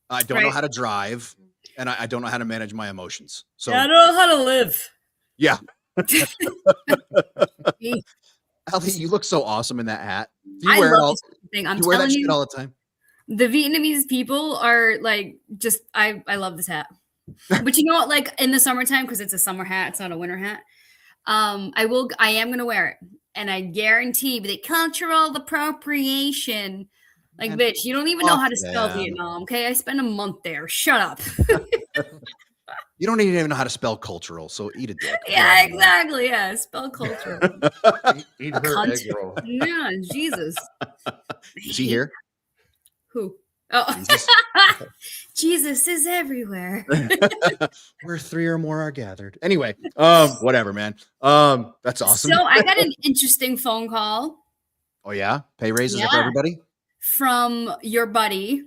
I don't know how to drive. And I don't know how to manage my emotions. So I don't know how to live. Yeah. Allie, you look so awesome in that hat. Do you wear it all? I'm you wear that telling shit you, all the time? the Vietnamese people are like just I love this hat. But you know what? Like in the summertime, because it's a summer hat, it's not a winter hat. I am gonna wear it. And I guarantee the cultural appropriation. Like, Man, bitch, you don't even know how to spell them. Vietnam, okay? I spent a month there. Shut up. You don't even know how to spell cultural, so eat a dick. Yeah, exactly. Yeah, spell cultural. Eat her Cunt. egg roll. Yeah, Jesus. Is he here? Who? Oh, Jesus. Jesus is everywhere. Where three or more are gathered. Anyway, whatever, man. That's awesome. So I got an interesting phone call. Oh yeah, pay raises for everybody from your buddy.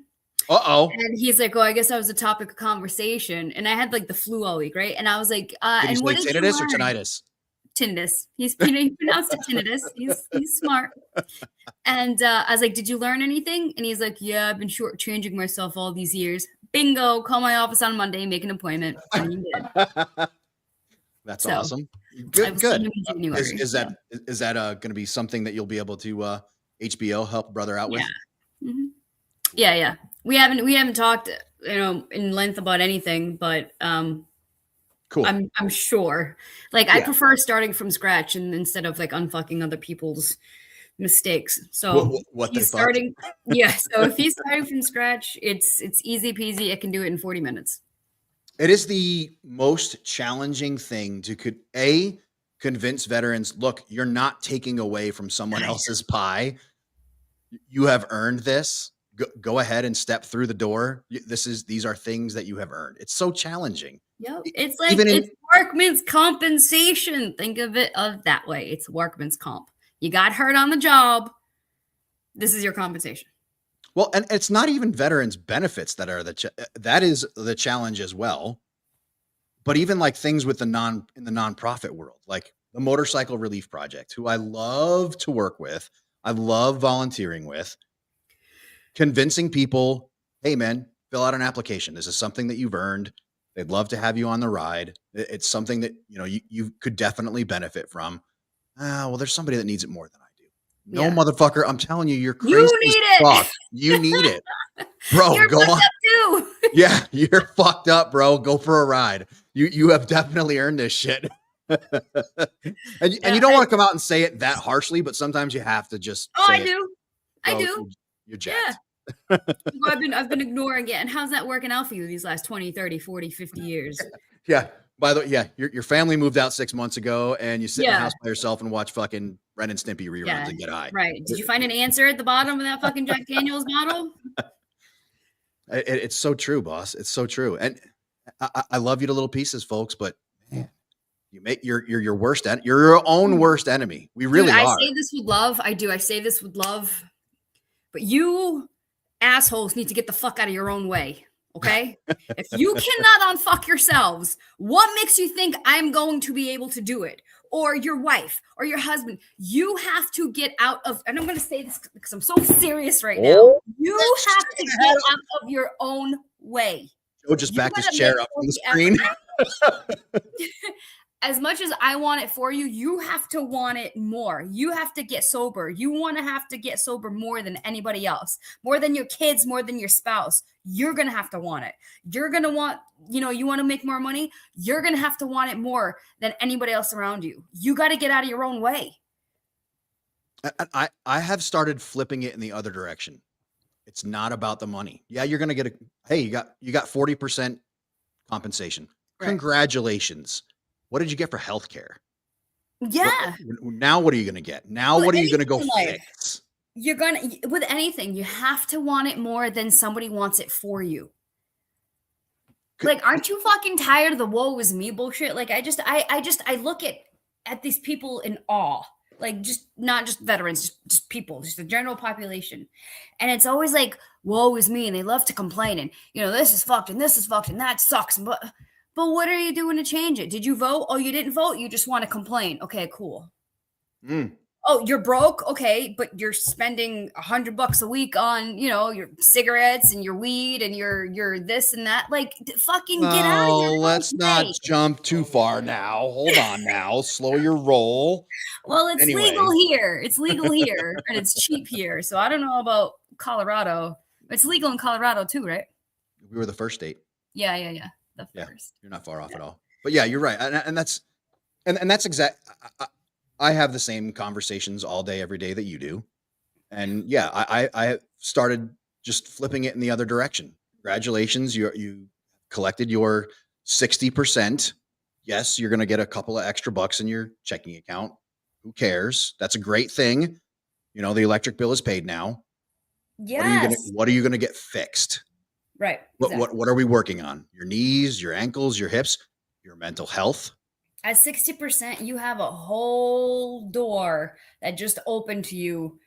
And he's like, "Oh, I guess that was a topic of conversation." And I had like the flu all week, right? And I was like, did he say tinnitus or tinnitus? Tinnitus. He pronounced it tinnitus. He's smart. And I was like, "Did you learn anything?" And he's like, "Yeah, I've been shortchanging myself all these years. Bingo! Call my office on Monday, make an appointment." And he did. That's awesome. Good. Is that going to be something that you'll be able to HBO help brother out with? Yeah. Mm-hmm. Yeah. We haven't talked, in length about anything, but cool. I'm sure. Like I prefer starting from scratch and instead of like unfucking other people's mistakes. So what he's starting. Yeah. So if he's starting from scratch, it's easy peasy. It can do it in 40 minutes. It is the most challenging thing to convince veterans, look, you're not taking away from someone else's pie. You have earned this. Go ahead and step through the door. These are things that you have earned. It's so challenging. Yep. It's like it's workman's compensation. Think of it that way. It's workman's comp. You got hurt on the job. This is your compensation. Well, and it's not even veterans benefits that are that is the challenge as well. But even like things with in the nonprofit world, like the Motorcycle Relief Project, who I love to work with, I love volunteering with, convincing people, hey man, fill out an application. This is something that you've earned. They'd love to have you on the ride. It's something that you could definitely benefit from. Well, there's somebody that needs it more than I do. No, motherfucker, I'm telling you, you're crazy. You need it. Fuck. You need it. Bro, you're go on. Too. Yeah, you're fucked up, bro. Go for a ride. You have definitely earned this shit. and you don't want to come out and say it that harshly, but sometimes you have to just say I do. I do. You're jacked. Yeah. I've been ignoring it. And how's that working out for you these last 20, 30, 40, 50 years? Yeah. By the way, yeah, your family moved out 6 months ago, and you sit in the Yeah. house by yourself and watch fucking Ren and Stimpy reruns Yeah. and get high. Right. Did you find an answer at the bottom of that fucking Jack Daniels bottle? It's so true, boss. It's so true. And I love you to little pieces, folks, but man, you make you're your worst you're your own worst enemy. We really Dude, I are. say this with love. I do. I say this with love. But you assholes need to get the fuck out of your own way. Okay? If you cannot unfuck yourselves, what makes you think I'm going to be able to do it? Or your wife or your husband? You have to get out of, and I'm going to say this because I'm so serious right now. You have to get out of your own way. Joe just backed his gotta chair make up from the every screen. As much as I want it for you, you have to want it more. You have to get sober. You want to have to get sober more than anybody else, more than your kids, more than your spouse. You're going to have to want it. You're going to want, you want to make more money. You're going to have to want it more than anybody else around you. You got to get out of your own way. I have started flipping it in the other direction. It's not about the money. Yeah, you're going to get you got 40% compensation. Right. Congratulations. What did you get for healthcare? Yeah. Now what are you going to get? Now what are you going to go fix? You're going to, with anything, you have to want it more than somebody wants it for you. Like, aren't you fucking tired of the woe is me bullshit? Like, I look at these people in awe. Like, just not just veterans, just people, just the general population. And it's always like, woe is me. And they love to complain. And, this is fucked and this is fucked and that sucks. But what are you doing to change it? Did you vote? Oh, you didn't vote? You just want to complain. Okay, cool. Oh, you're broke? Okay, but you're spending $100 a week on, your cigarettes and your weed and your this and that. Like, fucking get out of here. Let's not jump too far now. Hold on now. Slow your roll. Well, it's legal here. It's legal here. And it's cheap here. So I don't know about Colorado. It's legal in Colorado too, right? We were the first state. Yeah. The first. You're not far off at all. But yeah, you're right. And that's exact. I have the same conversations all day, every day that you do. And yeah, I started just flipping it in the other direction. Congratulations. You collected your 60%. Yes, you're going to get a couple of extra bucks in your checking account. Who cares? That's a great thing. The electric bill is paid now. Yes. What are you going to get fixed? Right. Exactly. What are we working on? Your knees, your ankles, your hips, your mental health. At 60%, you have a whole door that just opened to you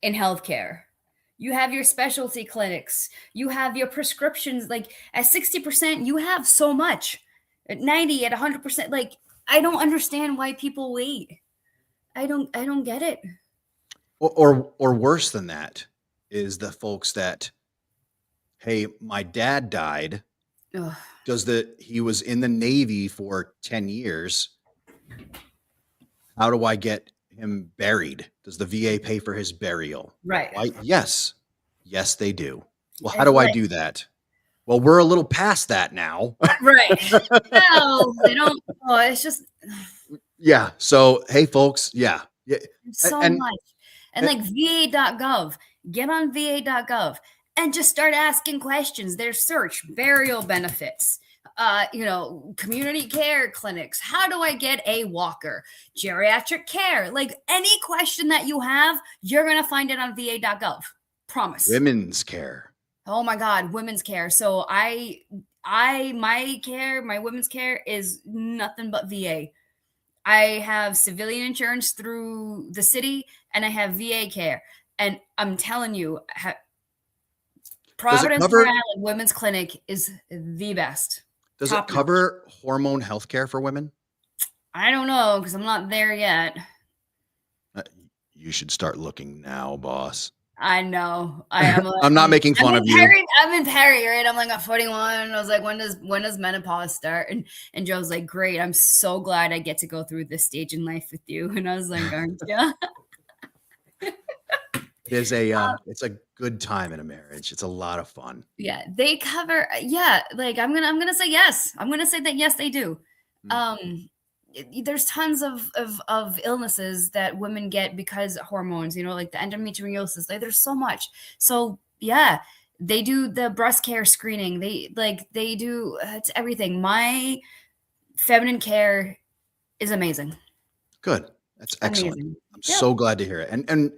in healthcare. You have your specialty clinics. You have your prescriptions. Like, at 60%, you have so much. At 90, at 100%. Like, I don't understand why people wait. I don't get it. Or worse than that is the folks that, hey, my dad died. Ugh. He was in the Navy for 10 years. How do I get him buried? Does the VA pay for his burial? Right. Yes, they do. Well, how do I do that? Well, we're a little past that now. Right. No, they don't. Oh, it's just. Yeah. So, hey, folks. Yeah. So much. And like VA.gov, get on VA.gov and just start asking questions. There's search, burial benefits, community care clinics. How do I get a walker? Geriatric care. Like, any question that you have, you're going to find it on VA.gov. Promise. Women's care. Oh my God, women's care. So my women's care is nothing but VA. I have civilian insurance through the city and I have VA care. And I'm telling you, Providence, Rhode Island Women's Clinic is the best. Does it cover hormone health care for women? I don't know, because I'm not there yet. You should start looking now, boss. I know. I am. I'm not making fun of you. I'm in Perry, right? I'm like at 41. I was like, when does menopause start? And Joe's like, great. I'm so glad I get to go through this stage in life with you. And I was like, aren't you? It's a good time in a marriage. It's a lot of fun. Yeah, they cover. Yeah, like I'm gonna say yes. I'm gonna say that yes, they do. There's tons of illnesses that women get because of hormones. Like the endometriosis. Like there's so much. So yeah, they do the breast care screening. They do it's everything. My feminine care is amazing. Good. That's excellent. Amazing. I'm Yep. so glad to hear it. And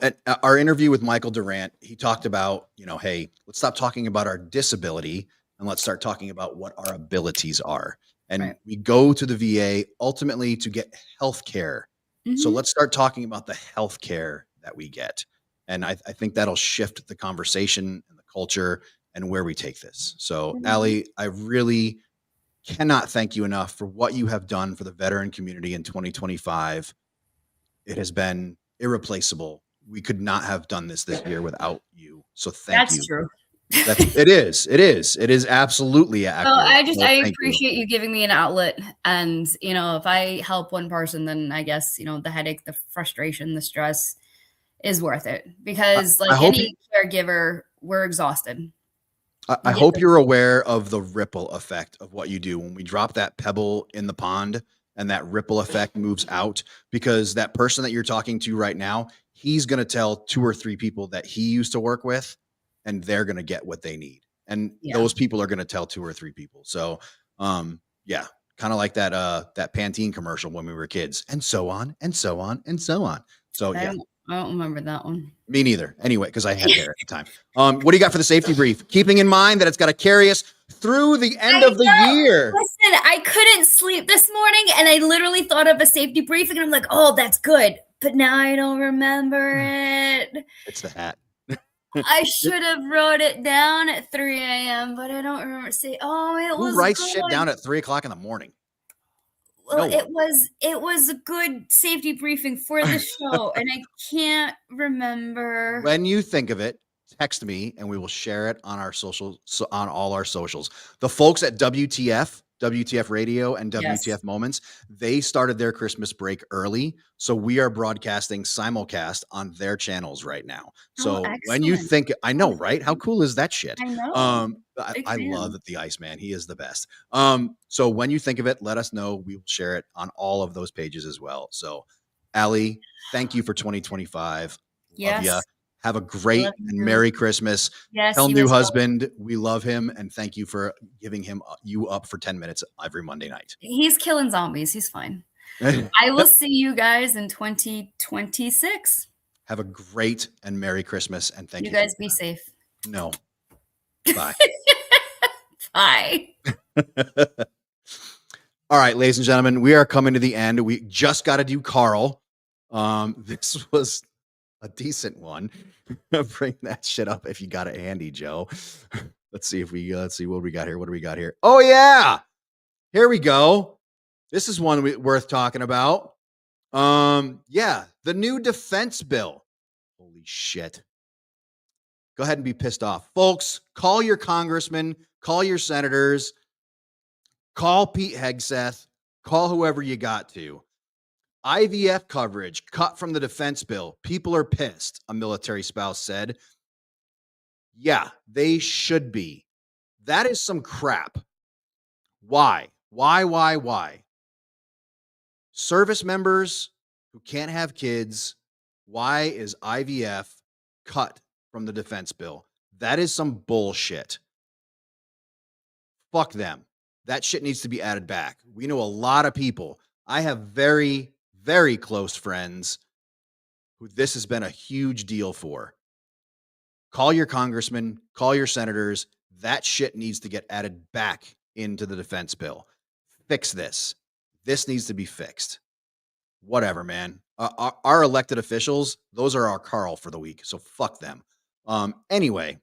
at our interview with Michael Durant, he talked about, hey, let's stop talking about our disability and let's start talking about what our abilities are. And Right. we go to the VA ultimately to get health care. So Mhm. let's start talking about the health care that we get. And I think that'll shift the conversation and the culture and where we take this. So, Mhm. Allie, I really cannot thank you enough for what you have done for the veteran community in 2025. It has been irreplaceable. We could not have done this year without you. So thank That's you. true. It is absolutely So accurate. I So thank you. appreciate you giving me an outlet, and if I help one person, then I guess the headache, the frustration, the stress is worth it, because I like hope any caregiver, we're exhausted. I You get hope the you're aware of the ripple effect of what you do when we drop that pebble in the pond and that ripple effect moves out, because that person that you're talking to right now, he's going to tell 2 or 3 people that he used to work with, and they're going to get what they need. And Yeah. those people are going to tell 2 or 3 people. So, yeah, kind of like that Pantene commercial when we were kids, and so on and so on and so on. So yeah. I don't remember that one. Me neither. Anyway, because I had hair at the time. What do you got for the safety brief? Keeping in mind that it's got to carry us through the end of the year. Listen, I couldn't sleep this morning, and I literally thought of a safety briefing, and I'm like, oh, that's good. But now I don't remember it. It's the hat. I should have wrote it down at 3 a.m., but I don't remember. Who writes shit down at 3:00 in the morning? Well, No one. it was a good safety briefing for the show, and I can't remember. When you think of it, text me and we will share it on our social, on all our socials. The folks at WTF Radio and WTF Yes. Moments, they started their Christmas break early. So we are broadcasting simulcast on their channels right now. So when you excellent. think, I know, right? How cool is that shit? I know. Big I fan. love the Iceman. He is the best. So when you think of it, let us know. We will share it on all of those pages as well. So Allie, thank you for 2025. Love ya. Yes. Have a great Love and you. Merry Christmas. Yes, Tell you new as well. husband we love him, and thank you for giving him you up for 10 minutes every Monday night. He's killing zombies. He's fine. I will see you guys in 2026. Have a great and Merry Christmas, and thank you. You guys be safe. No. Bye. Bye. All right, ladies and gentlemen, we are coming to the end. We just got to do Carl. This was a decent one. Bring that shit up if you got it handy, Joe. Let's see what we got here. What do we got here? Oh yeah, here we go. This is one worth talking about. Yeah, the new defense bill. Holy shit. Go ahead and be pissed off, folks. Call your congressmen, call your senators, call Pete Hegseth, call whoever you got to. IVF coverage cut from the defense bill. People are pissed, a military spouse said. Yeah, they should be. That is some crap. Why? Why? Service members who can't have kids, why is IVF cut from the defense bill? That is some bullshit. Fuck them. That shit needs to be added back. We know a lot of people. I have very, very close friends who this has been a huge deal for. Call your congressmen, call your senators. That shit needs to get added back into the defense bill. Fix this. This needs to be fixed. Whatever, man. Our elected officials, those are our Carl for the week. So fuck them. Anyway,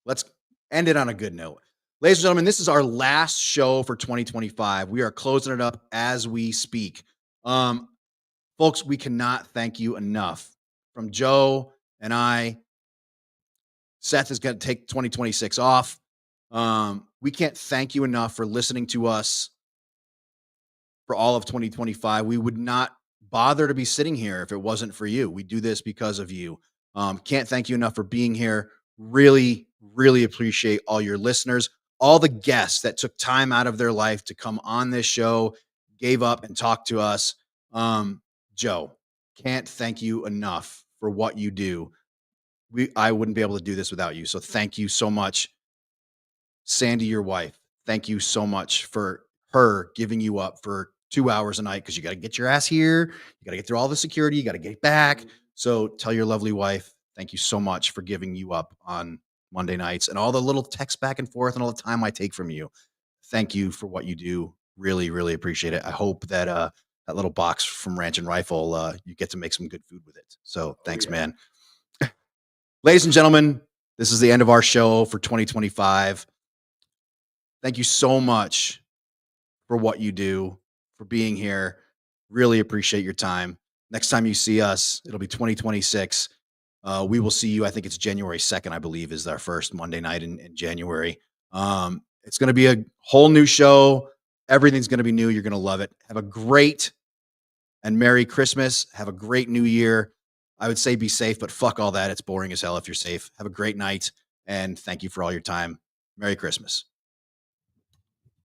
let's end it on a good note. Ladies and gentlemen, this is our last show for 2025. We are closing it up as we speak. Folks, we cannot thank you enough. From Joe and I, Seth is going to take 2026 off. We can't thank you enough for listening to us for all of 2025. We would not bother to be sitting here if it wasn't for you. We do this because of you. Can't thank you enough for being here. Really, really appreciate all your listeners, all the guests that took time out of their life to come on this show, gave up and talked to us. Joe, can't thank you enough for what you do. I wouldn't be able to do this without you. So thank you so much. Sandy, your wife, thank you so much for her giving you up for 2 hours a night because you got to get your ass here. You got to get through all the security. You got to get back. So tell your lovely wife, thank you so much for giving you up on Monday nights and all the little texts back and forth and all the time I take from you. Thank you for what you do. Really, really appreciate it. I hope that that little box from Ranch and Rifle, you get to make some good food with it. So thanks, man. Ladies and gentlemen, this is the end of our show for 2025. Thank you so much for what you do, for being here. Really appreciate your time. Next time you see us, it'll be 2026. We will see you. I think it's January 2nd, I believe, is our first Monday night in January. It's going to be a whole new show. Everything's going to be new. You're going to love it. Have a great and Merry Christmas. Have a great New Year. I would say be safe, but fuck all that. It's boring as hell if you're safe. Have a great night, and thank you for all your time. Merry Christmas.